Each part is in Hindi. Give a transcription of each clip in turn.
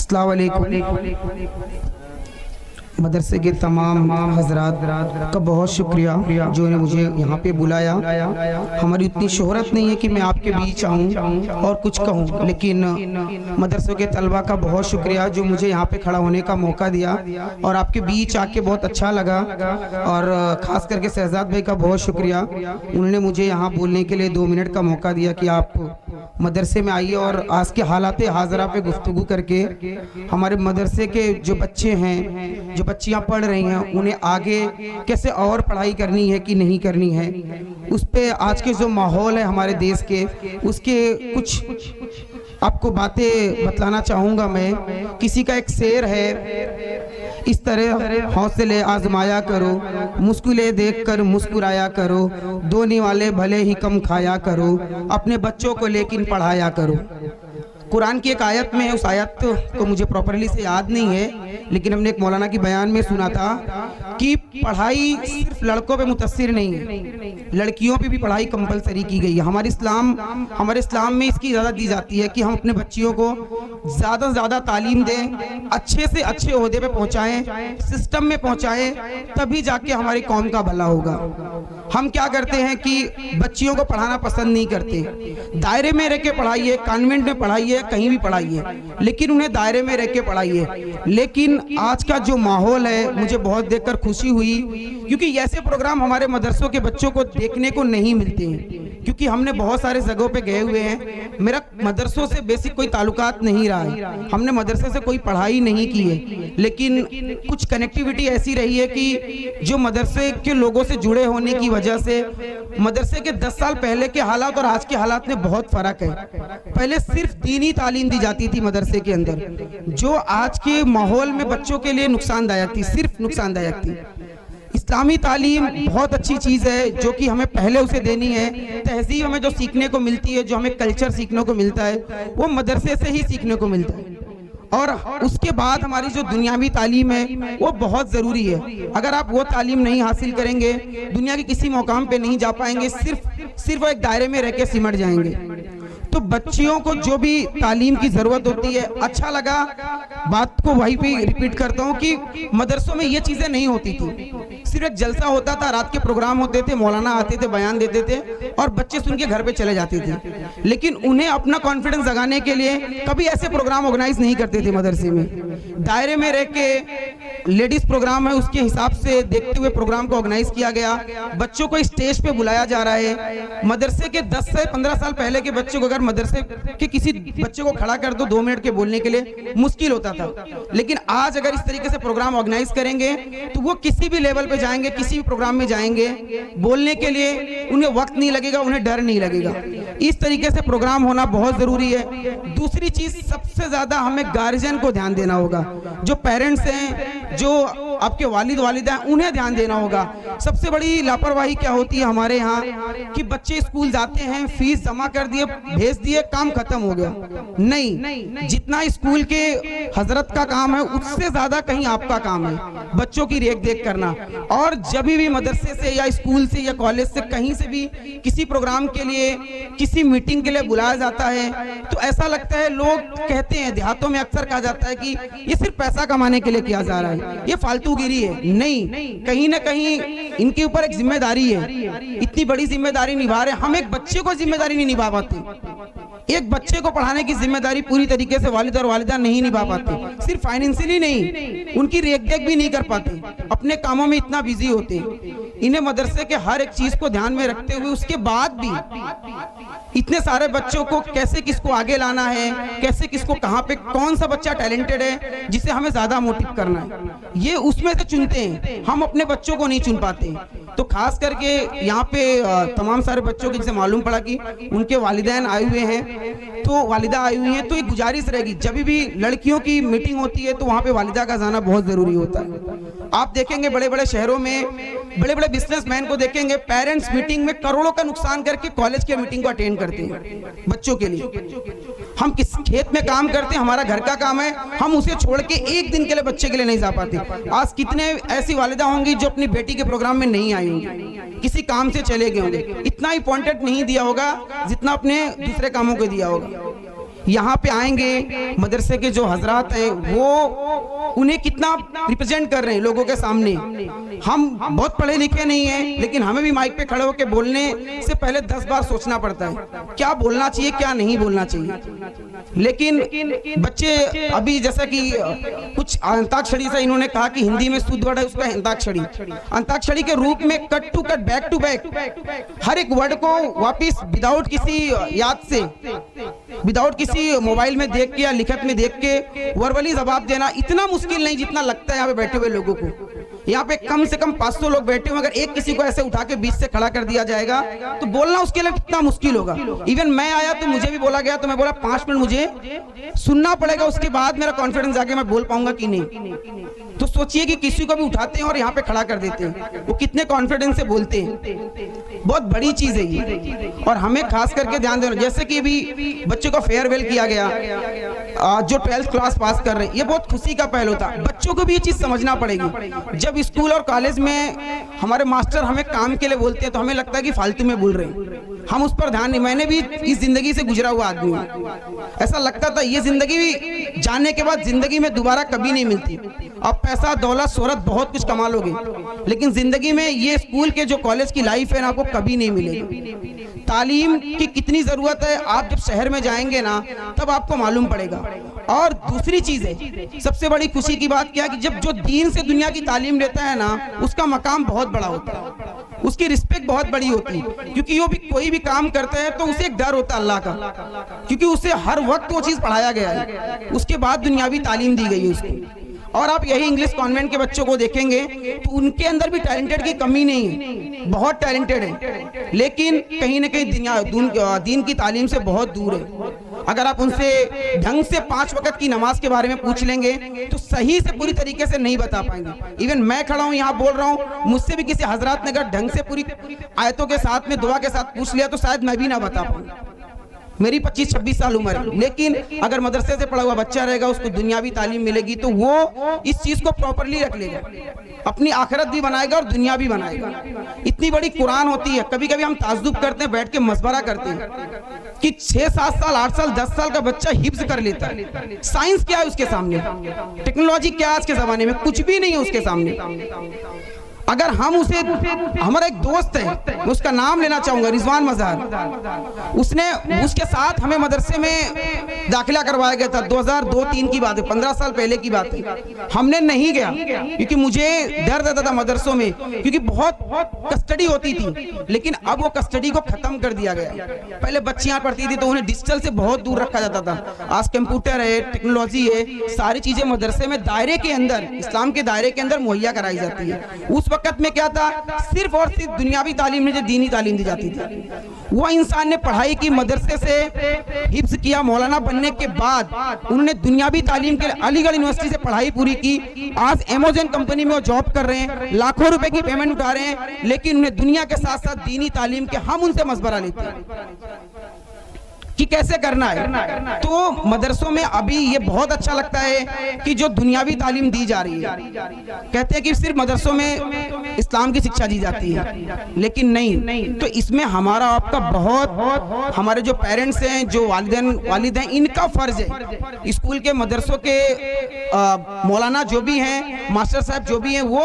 अस्सलाम वालेकुम। मदरसे के तमाम हजरात का बहुत शुक्रिया जो ने मुझे यहाँ पे बुलाया। हमारी उतनी शोहरत नहीं है कि मैं आपके बीच आऊँ और कुछ कहूँ, लेकिन मदरसों के तलबा का बहुत शुक्रिया जो मुझे यहाँ पे खड़ा होने का मौका दिया और आपके बीच आके बहुत अच्छा लगा। और ख़ास करके शहजाद भाई का बहुत शुक्रिया, उन्होंने मुझे यहाँ बोलने के लिए 2 मिनट का मौका दिया कि आप मदरसे में आइए और आज के हालात हाजरा पे गुफ्तगू करके हमारे मदरसे के जो बच्चे हैं, जो बच्चियां पढ़ रही हैं, उन्हें आगे कैसे और पढ़ाई करनी है कि नहीं करनी है, उस पे आज के जो माहौल है हमारे देश के, उसके कुछ आपको बातें बतलाना चाहूँगा मैं। किसी का एक शेर है, इस तरह हौसले आजमाया करो, मुश्किलें देखकर मुस्कुराया करो, दोने वाले भले ही कम खाया करो, अपने बच्चों को लेकिन पढ़ाया करो। कुरान की एक आयत में है, उस आयत को मुझे प्रॉपरली से याद नहीं है, लेकिन हमने एक मौलाना की बयान में सुना था कि पढ़ाई सिर्फ लड़कों पे मुतस्सिर नहीं है, लड़कियों पे भी पढ़ाई कंपलसरी की गई है। हमारे इस्लाम में इसकी इजाज़त दी जाती है कि हम अपने बच्चियों को ज़्यादा से ज़्यादा तालीम दें, अच्छे से अच्छे ओहदे पे पहुँचाएँ, सिस्टम में पहुँचाएँ, तभी जाके हमारी कौम का भला होगा। हम क्या करते हैं कि बच्चियों को पढ़ाना पसंद नहीं करते, दायरे में रह के पढ़ाइए, कॉन्वेंट में पढ़ाइए, कहीं भी पढ़ाइए, लेकिन उन्हें दायरे में रह के पढ़ाइए। लेकिन आज का जो माहौल है, मुझे बहुत देखकर खुशी हुई, क्योंकि ऐसे प्रोग्राम हमारे मदरसों के बच्चों को देखने को नहीं मिलते हैं। क्योंकि हमने बहुत सारे जगहों पे गए हुए हैं, मेरा मदरसों से बेसिक कोई ताल्लुकात नहीं रहा है, हमने मदरसे से कोई पढ़ाई नहीं की है, लेकिन कुछ कनेक्टिविटी ऐसी रही है कि जो मदरसे के लोगों से जुड़े होने की वजह से मदरसे के 10 साल पहले के हालात और आज के हालात में बहुत फर्क है। पहले सिर्फ दीनी तालीम दी जाती थी मदरसे के अंदर, जो आज के माहौल में बच्चों के लिए नुकसानदायक थी, सिर्फ नुकसानदायक थी। इस्लामी तालीम बहुत अच्छी चीज़ है जो कि हमें पहले उसे देनी है। तहजीब हमें जो सीखने को मिलती है, जो हमें कल्चर सीखने को मिलता है, वो मदरसे से ही सीखने को मिलता है। और उसके बाद हमारी जो दुनियावी तालीम है वो बहुत ज़रूरी है। अगर आप वो तालीम नहीं हासिल करेंगे, दुनिया के किसी मुकाम पे नहीं जा पाएंगे, सिर्फ एक दायरे में रह के सिमट जाएंगे। तो बच्चियों को जो भी तालीम की ज़रूरत होती है, अच्छा लगा, बात को वहीं पे रिपीट करता हूँ कि मदरसों में ये चीज़ें नहीं होती थी, सिर्फ एक जलसा होता था, रात के प्रोग्राम होते थे, मौलाना आते थे, बयान देते थे और बच्चे सुन के घर पे चले जाते थे। लेकिन उन्हें अपना कॉन्फिडेंस जगाने के लिए कभी ऐसे प्रोग्राम ऑर्गेनाइज नहीं करते थे मदरसे में। दायरे में रह के लेडीज़ प्रोग्राम है, उसके हिसाब से देखते हुए प्रोग्राम को ऑर्गेनाइज किया गया। बच्चों को स्टेज पे बुलाया जा रहा है। मदरसे के 10 से 15 साल पहले के बच्चों को अगर मदरसे के किसी बच्चे को खड़ा कर दो 2 मिनट के बोलने के लिए, मुश्किल होता था। लेकिन आज अगर इस तरीके से प्रोग्राम ऑर्गेनाइज करेंगे तो वो किसी भी लेवल पे जाएंगे, किसी भी प्रोग्राम में जाएंगे, बोलने के लिए उन्हें वक्त नहीं लगेगा, उन्हें डर नहीं लगेगा। इस तरीके से प्रोग्राम होना बहुत जरूरी है। दूसरी चीज, सबसे ज्यादा हमें गार्जियन को ध्यान देना होगा। जो पेरेंट्स हैं, जो आपके वालिद वालिदा हैं, उन्हें ध्यान देना होगा। सबसे बड़ी लापरवाही क्या होती है हमारे यहाँ कि बच्चे स्कूल जाते हैं, फीस जमा कर दिए, भेज दिए, काम खत्म हो गया। नहीं, जितना स्कूल के हजरत का काम है उससे ज्यादा कहीं आपका काम है बच्चों की रेख देख करना। और जब भी मदरसे से या स्कूल से या कॉलेज से कहीं से भी किसी प्रोग्राम के लिए, किसी मीटिंग के लिए बुलाया जाता है तो ऐसा लगता है, लोग कहते हैं, देहातों में अक्सर कहा जाता है कि ये सिर्फ पैसा कमाने के लिए किया जा रहा है, ये फालतूगिरी है। नहीं, कहीं ना कहीं इनके ऊपर एक जिम्मेदारी है, इतनी बड़ी जिम्मेदारी निभा रहे हैं। हम एक बच्चे को जिम्मेदारी नहीं निभा पाते, एक बच्चे को पढ़ाने की जिम्मेदारी पूरी तरीके से वालिद और वालिदा नहीं निभा पाते। सिर्फ फाइनेंशियली नहीं, उनकी रेख देख भी नहीं कर पाते, अपने कामों में इतना बिजी होते। इन्हें मदरसे के हर एक चीज को ध्यान में रखते हुए उसके बाद भी इतने सारे बच्चों को कैसे किसको आगे लाना है, कैसे किसको कहाँ पे कौन सा बच्चा टैलेंटेड है जिसे हमें ज्यादा मोटिव करना है, ये उसमें से चुनते हैं। हम अपने बच्चों को नहीं चुन पाते। तो खास करके यहाँ पे तमाम सारे बच्चों के, जैसे मालूम पड़ा कि उनके वालिदैन आए हुए हैं, तो वालिदा आई हुई हैं, तो एक गुजारिश रहेगी, जब भी लड़कियों की मीटिंग होती है तो वहाँ पे वालिदा का जाना बहुत जरूरी होता है। आप देखेंगे बड़े बड़े शहरों में, बड़े बड़े बिजनेसमैन को देखेंगे, पेरेंट्स मीटिंग में करोड़ों का नुकसान करके कॉलेज की मीटिंग को अटेंड करते हैं बच्चों के लिए। हम किस खेत में काम करते हैं, हमारा घर का काम है, हम उसे छोड़ के एक दिन के लिए बच्चे के लिए नहीं जा पाते। आज कितने ऐसी वालिदा होंगी जो अपनी बेटी के प्रोग्राम में नहीं आई होंगी, किसी काम से चले गए होंगे, इतना इंपॉर्टेंट नहीं दिया होगा जितना अपने दूसरे कामों को दिया होगा। यहाँ पे आएंगे, मदरसे के जो हजरात हैं वो उन्हें कितना रिप्रेजेंट कर रहे हैं लोगों के सामने। हम बहुत पढ़े लिखे नहीं हैं, लेकिन हमें भी माइक पे खड़े होकर बोलने से पहले 10 बार सोचना पड़ता है क्या बोलना चाहिए क्या नहीं बोलना चाहिए। लेकिन बच्चे अभी जैसा कि कुछ अंताक्षरी से इन्होंने कहा कि हिंदी में शुद्ध वर्ड है उसका अंताक्षरी, अंताक्षरी के रूप में cut to cut, back to back हर एक वर्ड को वापिस विदाउट किसी याद से, विदाउट किसी मोबाइल में देख के या लिखत में देख के वर्बली जवाब देना इतना मुश्किल नहीं जितना लगता है यहाँ पे बैठे हुए लोगों को। यहाँ पे कम से कम 500 लोग बैठे हुए, अगर एक किसी को ऐसे उठा के बीच से खड़ा कर दिया जाएगा तो बोलना उसके लिए कितना मुश्किल होगा। इवन मैं आया तो मुझे भी बोला गया, तो मैं बोला 5 मिनट मुझे सुनना पड़ेगा, उसके बाद मेरा कॉन्फिडेंस आके मैं बोल पाऊंगा कि नहीं। तो सोचिए कि किसी को भी उठाते हैं और यहाँ पे खड़ा कर देते हैं, वो कितने कॉन्फिडेंस से बोलते हैं। बहुत बड़ी चीज है ये, और हमें खास करके ध्यान देना। जैसे कि अभी बच्चों को फेयरवेल किया गया, जो 12th क्लास पास कर रहे हैं, ये बहुत खुशी का पहलू था। बच्चों को भी ये चीज समझना पड़ेगी। जब स्कूल और कॉलेज में हमारे मास्टर हमें काम के लिए बोलते हैं तो हमें लगता है कि फालतू में बोल रहे हैं, हम उस पर ध्यान नहीं। मैंने भी इस जिंदगी से गुजरा हुआ आदमी हूँ, ऐसा लगता था ये जिंदगी भी जाने के बाद जिंदगी में दोबारा कभी नहीं मिलती। अब पैसा दौलत शोहरत बहुत कुछ कमा लोगे, लेकिन जिंदगी में ये स्कूल के जो कॉलेज की लाइफ है ना, आपको कभी नहीं मिलेगी। तालीम की कितनी जरूरत है आप जब शहर में जाएंगे ना तब आपको मालूम पड़ेगा। और दूसरी चीज है, सबसे बड़ी खुशी की बात क्या है कि जब जो दीन से दुनिया की तालीम लेता है ना, उसका मकाम बहुत बड़ा होता है, उसकी रिस्पेक्ट बहुत बड़ी होती है। क्योंकि वो भी कोई भी काम करता है तो उसे एक डर होता है अल्लाह का, क्योंकि उसे हर वक्त वो चीज पढ़ाया गया है, उसके बाद दुनियावी तालीम दी गई है उसको। और आप यही इंग्लिश कॉन्वेंट के बच्चों को देखेंगे तो उनके अंदर भी टैलेंटेड की कमी नहीं है, बहुत टैलेंटेड है, लेकिन कहीं ना कहीं दीन की तालीम से बहुत दूर है। अगर आप उनसे ढंग से 5 वक्त की नमाज के बारे में पूछ लेंगे तो सही से पूरी तरीके से नहीं बता पाएंगे। इवन मैं खड़ा हूँ यहाँ बोल रहा हूँ, मुझसे भी किसी हजरात ने अगर ढंग से पूरी आयतों के साथ में दुआ के साथ पूछ लिया तो शायद मैं भी ना बता पाऊँ। मेरी 25-26 साल उम्र है, लेकिन अगर मदरसे से पढ़ा हुआ बच्चा रहेगा, उसको दुनियावी तालीम मिलेगी तो वो इस चीज को प्रॉपरली रख लेगा, अपनी आखिरत भी बनाएगा और दुनिया भी बनाएगा। इतनी बड़ी कुरान होती है, कभी कभी हम ताज्जुब करते हैं, बैठ के मशवरा करते हैं कि 6-7 साल 8 साल 10 साल का बच्चा हिफ्ज कर लेता है। साइंस क्या है उसके सामने, टेक्नोलॉजी क्या है आज के जमाने में, कुछ भी नहीं है उसके सामने। अगर हम उसे, हमारा एक दोस्त है, मैं उसका नाम लेना चाहूंगा, रिजवान मजहर, उसके साथ हमें मदरसे में दाखिला करवाया गया था। 2002-3 की बात है, 15 साल पहले की बात है। हमने नहीं गया क्योंकि मुझे डर रहता था मदरसों में, क्योंकि बहुत कस्टडी होती थी, लेकिन अब वो कस्टडी को खत्म कर दिया गया। पहले बच्चियां पढ़ती थी तो उन्हें डिजिटल से बहुत दूर रखा जाता था, आज कंप्यूटर है, टेक्नोलॉजी है, सारी चीजें मदरसे में दायरे के अंदर, इस्लाम के दायरे के अंदर मुहैया कराई जाती है। उस वक्त में क्या था, सिर्फ और सिर्फ दुनियावी तालीम में जो दीनी तालीम दी जाती थी, वो इंसान ने पढ़ाई की, मदरसे से हिफ्ज किया, मौलाना बनने के बाद उन्होंने दुनियावी तालीम के लिए अलीगढ़ यूनिवर्सिटी से पढ़ाई पूरी की। आज अमेज़न कंपनी में वो जॉब कर रहे हैं, लाखों रुपए की पेमेंट उठा रहे हैं, लेकिन उन्हें दुनिया के साथ साथ दीनी तालीम के हम उनसे मशवरा लेते हैं कि कैसे करना है। तो मदरसों में अभी ये बहुत अच्छा लगता है कि जो दुनियावी तालीम दी जा रही है, कहते हैं कि सिर्फ मदरसों में इस्लाम की शिक्षा दी जाती है, लेकिन नहीं। तो इसमें हमारा आपका बहुत, हमारे जो पेरेंट्स हैं, जो वालिद हैं, इनका फर्ज है। स्कूल के मदरसों के मौलाना जो भी हैं, मास्टर साहब जो भी हैं, वो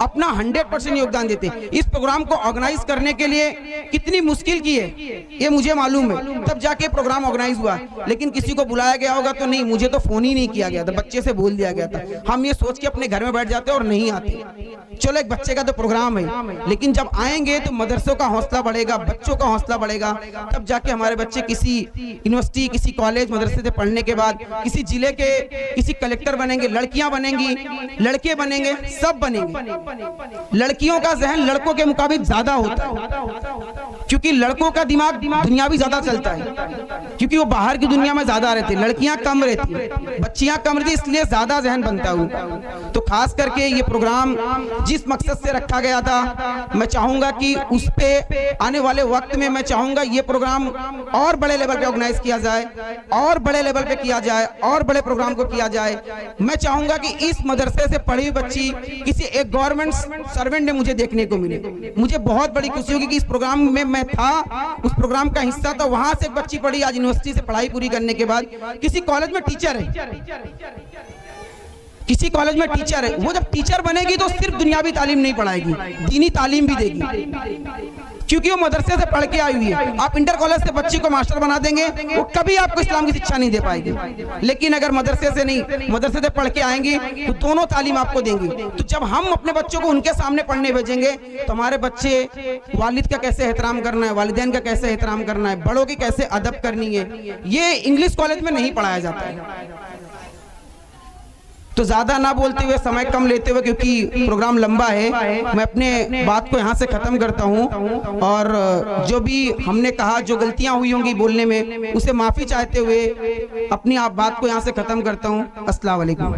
अपना 100% योगदान देते हैं। इस प्रोग्राम को ऑर्गेनाइज करने के लिए कितनी मुश्किल की है ये मुझे मालूम है, तब जाके प्रोग्राम ऑर्गेनाइज हुआ। लेकिन किसी को बुलाया गया होगा तो नहीं, मुझे तो फोन ही नहीं किया गया था, बच्चे से बोल दिया गया था। हम ये सोच के अपने घर में बैठ जाते और नहीं आते, चलो एक बच्चे का तो प्रोग्राम है। लेकिन जब आएंगे तो मदरसों का हौसला बढ़ेगा, बच्चों का हौसला बढ़ेगा, तब जाके हमारे बच्चे किसी यूनिवर्सिटी, किसी कॉलेज, मदरसे से पढ़ने के बाद किसी जिले के किसी कलेक्टर बनेंगे, लड़कियां बनेंगी, लड़के बनेंगे, सब बनेंगे। लड़कियों का जहन लड़कों के मुकाबले ज्यादा होता है, क्योंकि लड़कों का दिमाग दुनियावी ज्यादा चलता है, क्योंकि वो बाहर की दुनिया में ज्यादा रहते हैं, लड़कियां कम रहती है, बच्चियां कम रहती, इसलिए ज्यादा जहन बनता है उनका। तो खास करके ये प्रोग्राम जिस मकसद से रखा गया था, मैं चाहूंगा कि उस पे आने वाले वक्त में मैं चाहूंगा ये प्रोग्राम और बड़े लेवल पे ऑर्गेनाइज किया जाए, और बड़े लेवल पे किया जाए, और बड़े प्रोग्राम को किया जाए। मैं चाहूंगा कि इस मदरसे से पढ़ी हुई बच्ची किसी एक गवर्नमेंट सर्वेंट ने मुझे देखने को मिले, मुझे बहुत बड़ी खुशी होगी कि इस प्रोग्राम में मैं था, उस प्रोग्राम का हिस्सा था, वहां से एक बच्ची पढ़ी पढ़ी, आज यूनिवर्सिटी से पढ़ाई पूरी करने के बाद किसी कॉलेज में टीचर है, किसी कॉलेज में टीचर है, वो जब टीचर बनेगी तो सिर्फ दुनियावी तालीम नहीं पढ़ाएगी, दीनी तालीम भी देगी, क्योंकि वो मदरसे से पढ़ के आई हुई है। आप इंटर कॉलेज से बच्ची को मास्टर बना देंगे, वो कभी आपको इस्लाम की शिक्षा नहीं दे पाएगी। लेकिन अगर मदरसे से नहीं, मदरसे से पढ़ के आएंगी तो दोनों तालीम आपको देंगी। तो जब हम अपने बच्चों को उनके सामने पढ़ने भेजेंगे तो हमारे बच्चे वालिद का कैसे एहतराम करना है, वालिदैन का कैसे एहतराम करना है, बड़ों की कैसे अदब करनी है, ये इंग्लिश कॉलेज में नहीं पढ़ाया जाता है। तो ज्यादा ना बोलते हुए, समय कम लेते हुए, क्योंकि प्रोग्राम लंबा है, मैं अपने बात को यहाँ से खत्म करता हूँ। और जो भी हमने कहा, जो गलतियाँ हुई होंगी बोलने में, उसे माफी चाहते हुए अपनी आप बात को यहाँ से खत्म करता हूँ। अस्सलाम वालेकुम।